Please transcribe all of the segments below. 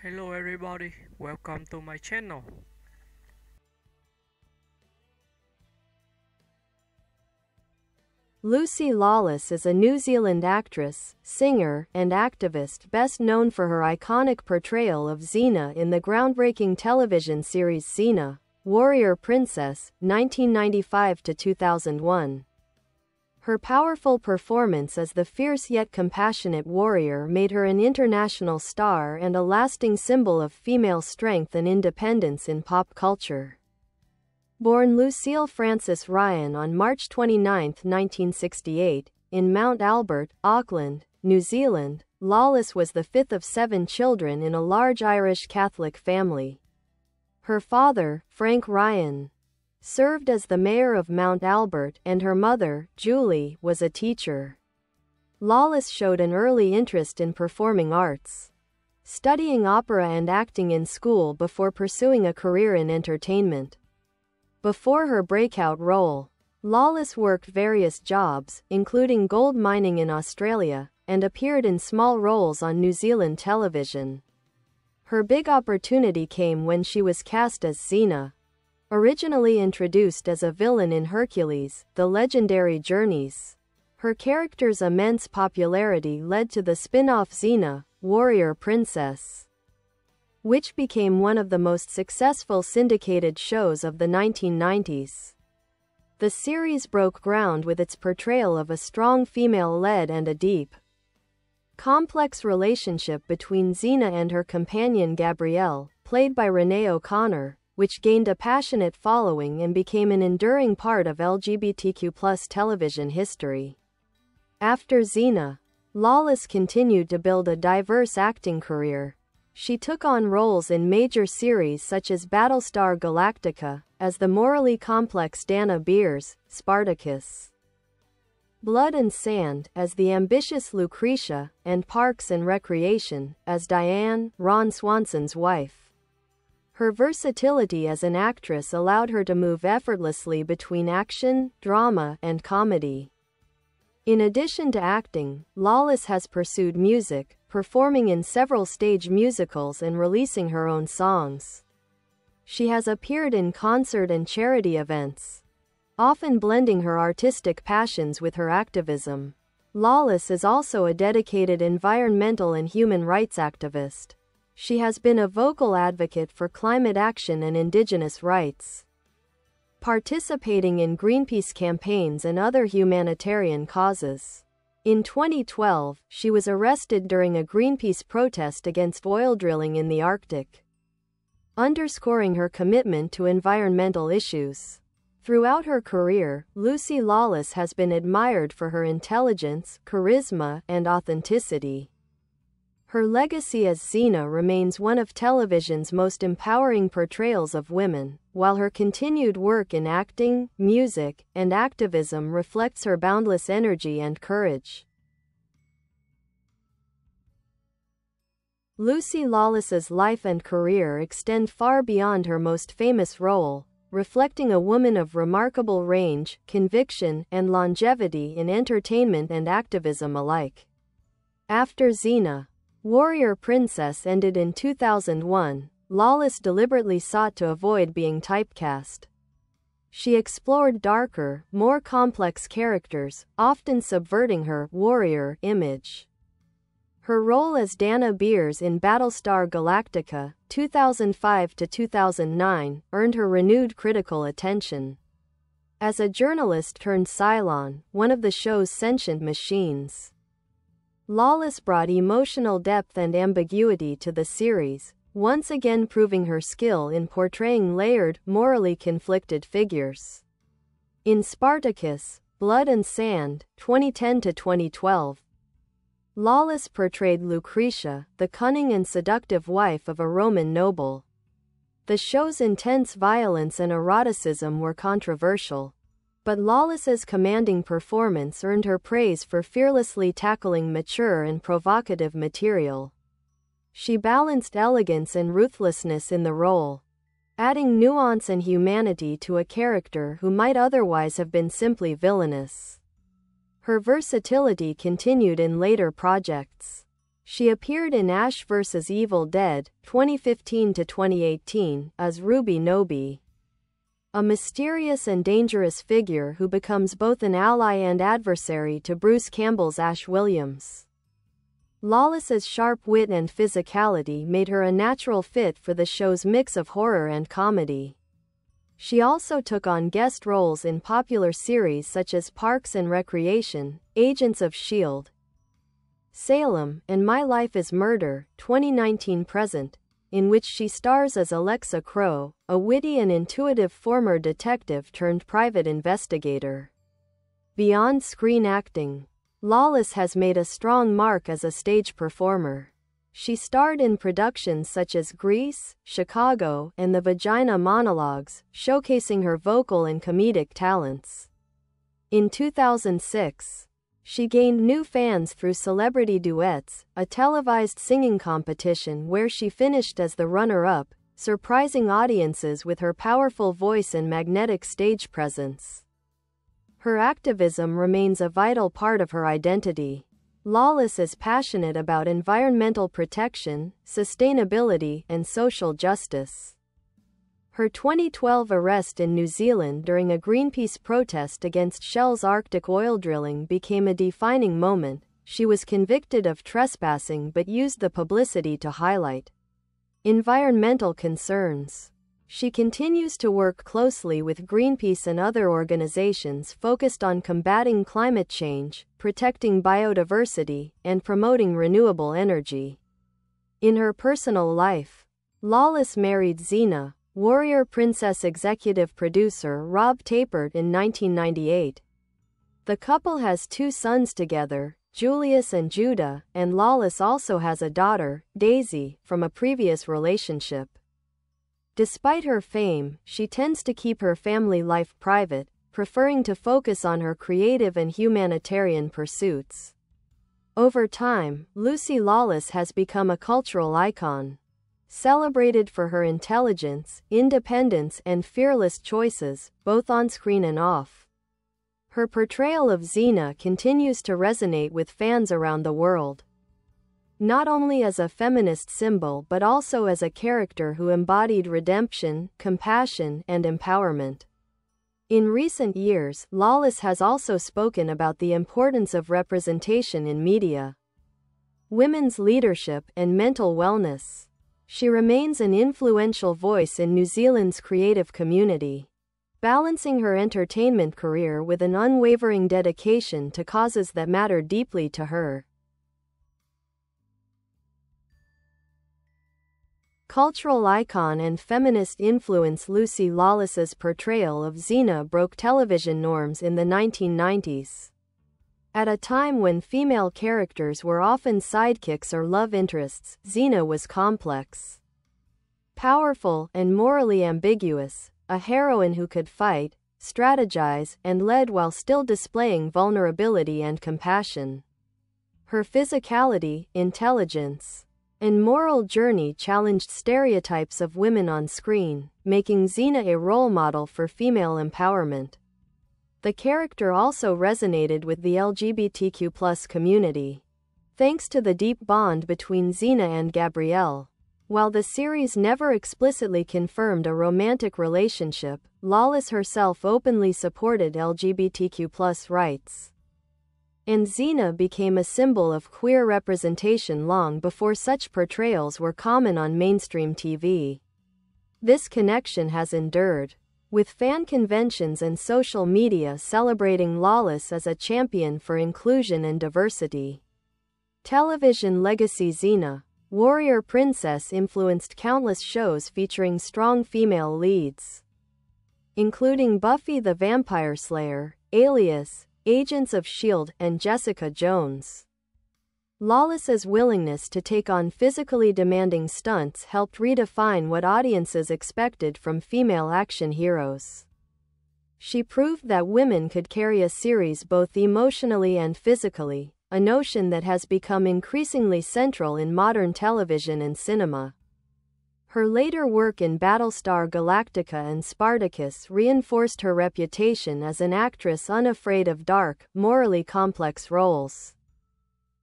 Hello everybody, welcome to my channel. Lucy Lawless is a New Zealand actress, singer, and activist best known for her iconic portrayal of Xena in the groundbreaking television series Xena, Warrior Princess, 1995–2001. Her powerful performance as the fierce yet compassionate warrior made her an international star and a lasting symbol of female strength and independence in pop culture. Born Lucille Frances Ryan on March 29, 1968, in Mount Albert, Auckland, New Zealand, Lawless was the fifth of 7 children in a large Irish Catholic family. Her father, Frank Ryan, served as the mayor of Mount Albert, and her mother, Julie, was a teacher. Lawless showed an early interest in performing arts, studying opera and acting in school before pursuing a career in entertainment. Before her breakout role, Lawless worked various jobs, including gold mining in Australia, and appeared in small roles on New Zealand television. Her big opportunity came when she was cast as Xena. Originally introduced as a villain in Hercules, The Legendary Journeys, her character's immense popularity led to the spin-off Xena, Warrior Princess, which became one of the most successful syndicated shows of the 1990s. The series broke ground with its portrayal of a strong female-led and a deep, complex relationship between Xena and her companion Gabrielle, played by Renée O'Connor, which gained a passionate following and became an enduring part of LGBTQ+ television history. After Xena, Lawless continued to build a diverse acting career. She took on roles in major series such as Battlestar Galactica, as the morally complex Dana Beers, Spartacus, Blood and Sand, as the ambitious Lucretia, and Parks and Recreation, as Diane, Ron Swanson's wife. Her versatility as an actress allowed her to move effortlessly between action, drama, and comedy. In addition to acting, Lawless has pursued music, performing in several stage musicals and releasing her own songs. She has appeared in concert and charity events, often blending her artistic passions with her activism. Lawless is also a dedicated environmental and human rights activist. She has been a vocal advocate for climate action and Indigenous rights, participating in Greenpeace campaigns and other humanitarian causes. In 2012, she was arrested during a Greenpeace protest against oil drilling in the Arctic, underscoring her commitment to environmental issues. Throughout her career, Lucy Lawless has been admired for her intelligence, charisma, and authenticity. Her legacy as Xena remains one of television's most empowering portrayals of women, while her continued work in acting, music, and activism reflects her boundless energy and courage. Lucy Lawless's life and career extend far beyond her most famous role, reflecting a woman of remarkable range, conviction, and longevity in entertainment and activism alike. After Xena, Warrior Princess ended in 2001, Lawless deliberately sought to avoid being typecast. She explored darker, more complex characters, often subverting her warrior image. Her role as Dana Beers in Battlestar Galactica, 2005–2009, earned her renewed critical attention. As a journalist turned Cylon, one of the show's sentient machines, Lawless brought emotional depth and ambiguity to the series, once again proving her skill in portraying layered, morally conflicted figures. In Spartacus, Blood and Sand, 2010–2012, Lawless portrayed Lucretia, the cunning and seductive wife of a Roman noble. The show's intense violence and eroticism were controversial, but Lawless's commanding performance earned her praise for fearlessly tackling mature and provocative material. She balanced elegance and ruthlessness in the role, adding nuance and humanity to a character who might otherwise have been simply villainous. Her versatility continued in later projects. She appeared in Ash vs. Evil Dead, 2015 to 2018, as Ruby Nobi, a mysterious and dangerous figure who becomes both an ally and adversary to Bruce Campbell's Ash Williams. Lawless's sharp wit and physicality made her a natural fit for the show's mix of horror and comedy. She also took on guest roles in popular series such as Parks and Recreation, Agents of S.H.I.E.L.D., Salem, and My Life is Murder, 2019-present, in which she stars as Alexa Crow, a witty and intuitive former detective turned private investigator. Beyond screen acting, Lawless has made a strong mark as a stage performer. She starred in productions such as Grease, Chicago, and The Vagina Monologues, showcasing her vocal and comedic talents. In 2006, she gained new fans through Celebrity Duets, a televised singing competition where she finished as the runner-up, surprising audiences with her powerful voice and magnetic stage presence. Her activism remains a vital part of her identity. Lawless is passionate about environmental protection, sustainability, and social justice. Her 2012 arrest in New Zealand during a Greenpeace protest against Shell's Arctic oil drilling became a defining moment. She was convicted of trespassing but used the publicity to highlight environmental concerns. She continues to work closely with Greenpeace and other organizations focused on combating climate change, protecting biodiversity, and promoting renewable energy. In her personal life, Lawless married Xena, Warrior Princess executive producer Rob Tapert in 1998. The couple has 2 sons together, Julius and Judah, and Lawless also has a daughter, Daisy, from a previous relationship. Despite her fame, she tends to keep her family life private, preferring to focus on her creative and humanitarian pursuits. Over time, Lucy Lawless has become a cultural icon. Celebrated for her intelligence, independence, and fearless choices, both on-screen and off. Her portrayal of Xena continues to resonate with fans around the world. Not only as a feminist symbol but also as a character who embodied redemption, compassion, and empowerment. In recent years, Lawless has also spoken about the importance of representation in media, women's leadership, and mental wellness. She remains an influential voice in New Zealand's creative community, balancing her entertainment career with an unwavering dedication to causes that matter deeply to her. Cultural icon and feminist influence Lucy Lawless's portrayal of Xena broke television norms in the 1990s. At a time when female characters were often sidekicks or love interests, Xena was complex, powerful, and morally ambiguous, a heroine who could fight, strategize, and lead while still displaying vulnerability and compassion. Her physicality, intelligence, and moral journey challenged stereotypes of women on screen, making Xena a role model for female empowerment. The character also resonated with the LGBTQ+ community, thanks to the deep bond between Xena and Gabrielle. While the series never explicitly confirmed a romantic relationship, Lawless herself openly supported LGBTQ+ rights. And Xena became a symbol of queer representation long before such portrayals were common on mainstream TV. This connection has endured, with fan conventions and social media celebrating Lawless as a champion for inclusion and diversity. Television legacy Xena, Warrior Princess influenced countless shows featuring strong female leads, including Buffy the Vampire Slayer, Alias, Agents of S.H.I.E.L.D., and Jessica Jones. Lawless's willingness to take on physically demanding stunts helped redefine what audiences expected from female action heroes. She proved that women could carry a series both emotionally and physically, a notion that has become increasingly central in modern television and cinema. Her later work in Battlestar Galactica and Spartacus reinforced her reputation as an actress unafraid of dark, morally complex roles.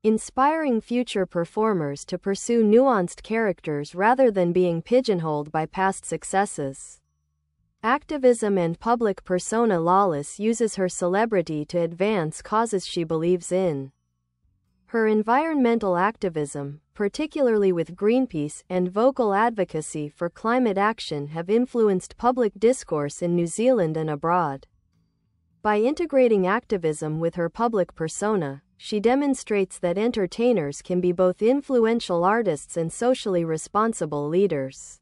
inspiring future performers to pursue nuanced characters rather than being pigeonholed by past successes. Activism and public persona. Lawless uses her celebrity to advance causes she believes in. Her environmental activism, particularly with Greenpeace, and vocal advocacy for climate action have influenced public discourse in New Zealand and abroad. By integrating activism with her public persona, she demonstrates that entertainers can be both influential artists and socially responsible leaders.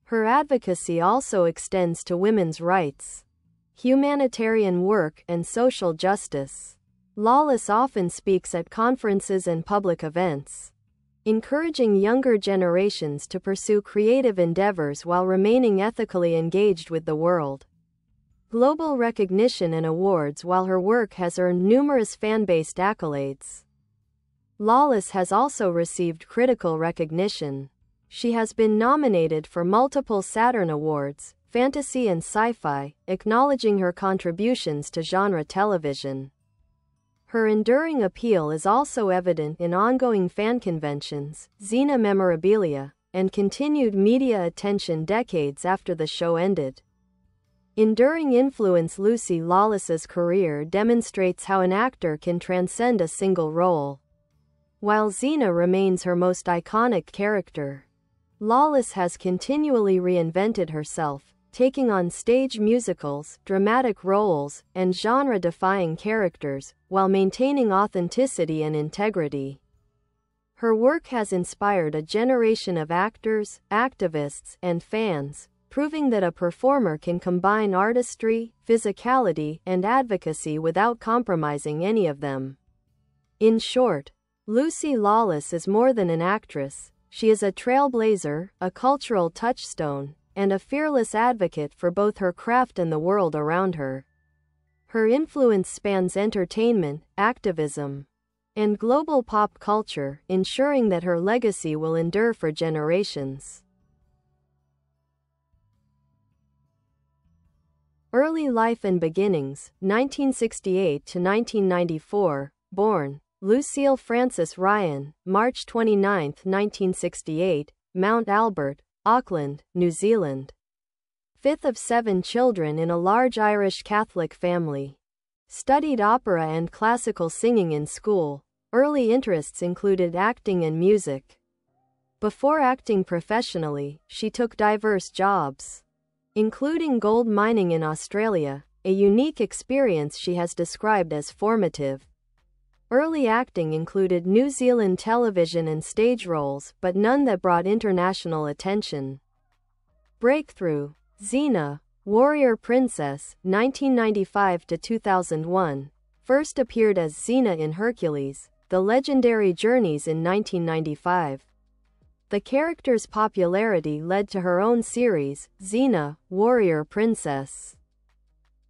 Her advocacy also extends to women's rights, humanitarian work, and social justice. Lawless often speaks at conferences and public events, encouraging younger generations to pursue creative endeavors while remaining ethically engaged with the world. Global recognition and awards. While her work has earned numerous fan-based accolades, Lawless has also received critical recognition. She has been nominated for multiple Saturn Awards, fantasy and sci-fi, acknowledging her contributions to genre television. Her enduring appeal is also evident in ongoing fan conventions, Xena memorabilia, and continued media attention decades after the show ended. Enduring influence. Lucy Lawless's career demonstrates how an actor can transcend a single role. While Xena remains her most iconic character, Lawless has continually reinvented herself, taking on stage musicals, dramatic roles, and genre-defying characters, while maintaining authenticity and integrity. Her work has inspired a generation of actors, activists, and fans, proving that a performer can combine artistry, physicality, and advocacy without compromising any of them. In short, Lucy Lawless is more than an actress. She is a trailblazer, a cultural touchstone, and a fearless advocate for both her craft and the world around her. Her influence spans entertainment, activism, and global pop culture, ensuring that her legacy will endure for generations. Early life and beginnings, 1968 to 1994, born Lucille Frances Ryan, March 29, 1968, Mount Albert, Auckland, New Zealand. Fifth of 7 children in a large Irish Catholic family. Studied opera and classical singing in school. Early interests included acting and music. Before acting professionally, she took diverse jobs, including gold mining in Australia, a unique experience she has described as formative. Early acting included New Zealand television and stage roles, but none that brought international attention. Breakthrough. Xena, Warrior Princess, 1995 to 2001. First appeared as Xena in Hercules, The Legendary Journeys in 1995. The character's popularity led to her own series, Xena, Warrior Princess,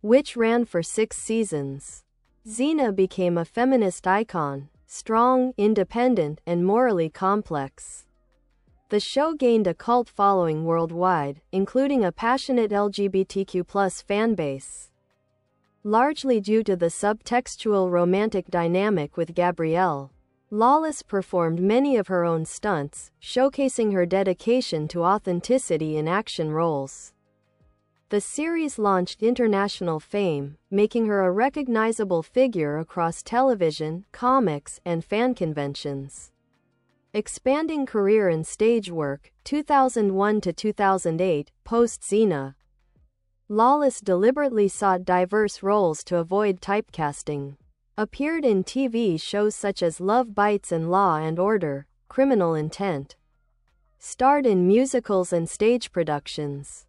which ran for 6 seasons. Xena became a feminist icon, strong, independent, and morally complex. The show gained a cult following worldwide, including a passionate LGBTQ+ fanbase, largely due to the subtextual romantic dynamic with Gabrielle. Lawless performed many of her own stunts, showcasing her dedication to authenticity in action roles. The series launched international fame, making her a recognizable figure across television, comics, and fan conventions. Expanding career in stage work, 2001 to 2008, post-Xena. Lawless deliberately sought diverse roles to avoid typecasting. Appeared in TV shows such as Love Bites and Law and Order, Criminal Intent. Starred in musicals and stage productions,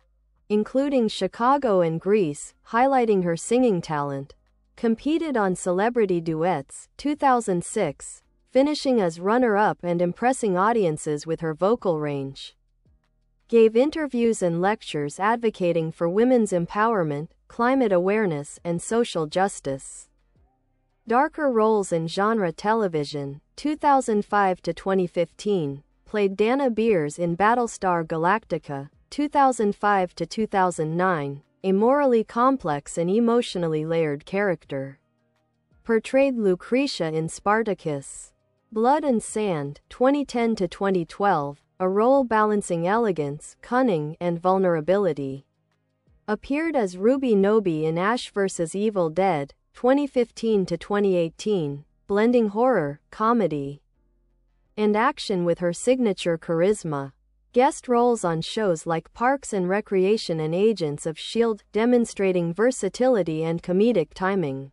including Chicago and Grease, highlighting her singing talent. Competed on Celebrity Duets, 2006, finishing as runner-up and impressing audiences with her vocal range. Gave interviews and lectures advocating for women's empowerment, climate awareness, and social justice. Darker roles in genre television, 2005 to 2015, played Dana Beers in Battlestar Galactica, 2005 to 2009, a morally complex and emotionally layered character. Portrayed Lucretia in Spartacus. Blood and Sand, 2010 to 2012, a role balancing elegance, cunning, and vulnerability. Appeared as Ruby Nobi in Ash vs. Evil Dead, 2015 to 2018, blending horror, comedy, and action with her signature charisma. Guest roles on shows like Parks and Recreation and Agents of S.H.I.E.L.D., demonstrating versatility and comedic timing.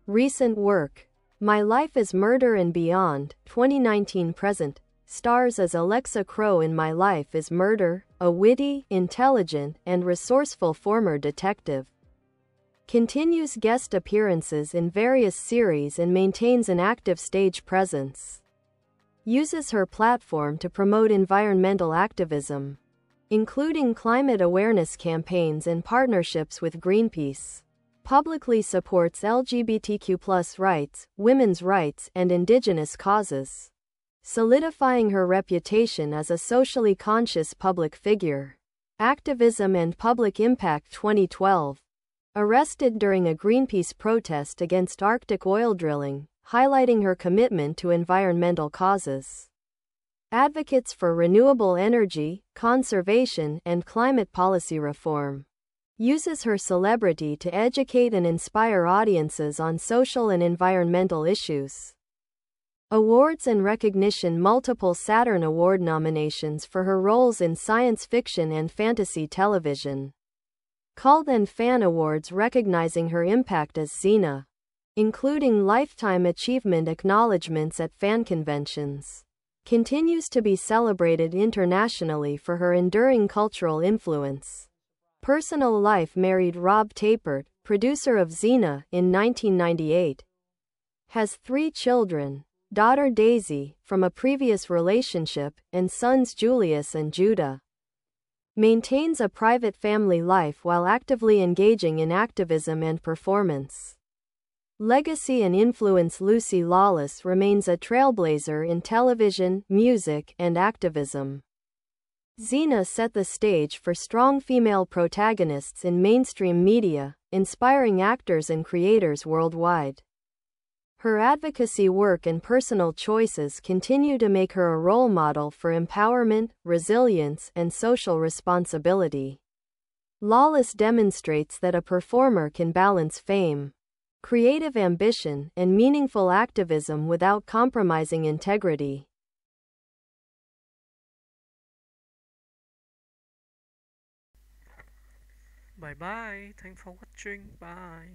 Recent work: My Life is Murder and Beyond, 2019-present, stars as Alexa Crow in My Life is Murder, a witty, intelligent, and resourceful former detective. Continues guest appearances in various series and maintains an active stage presence. Uses her platform to promote environmental activism, including climate awareness campaigns and partnerships with Greenpeace. Publicly supports LGBTQ+ rights, women's rights, and indigenous causes, solidifying her reputation as a socially conscious public figure. Activism and Public Impact 2012. Arrested during a Greenpeace protest against Arctic oil drilling, highlighting her commitment to environmental causes. Advocates for renewable energy, conservation, and climate policy reform. Uses her celebrity to educate and inspire audiences on social and environmental issues. Awards and recognition: multiple Saturn Award nominations for her roles in science fiction and fantasy television. Cult and Fan Awards recognizing her impact as Xena, including Lifetime Achievement acknowledgements at fan conventions. Continues to be celebrated internationally for her enduring cultural influence. Personal life: married Rob Tapert, producer of Xena, in 1998. Has 3 children, daughter Daisy, from a previous relationship, and sons Julius and Judah. Maintains a private family life while actively engaging in activism and performance. Legacy and influence: Lucy Lawless remains a trailblazer in television, music, and activism. Xena set the stage for strong female protagonists in mainstream media, inspiring actors and creators worldwide. Her advocacy work and personal choices continue to make her a role model for empowerment, resilience, and social responsibility. Lawless demonstrates that a performer can balance fame, creative ambition, and meaningful activism without compromising integrity. Bye bye. Thanks for watching. Bye.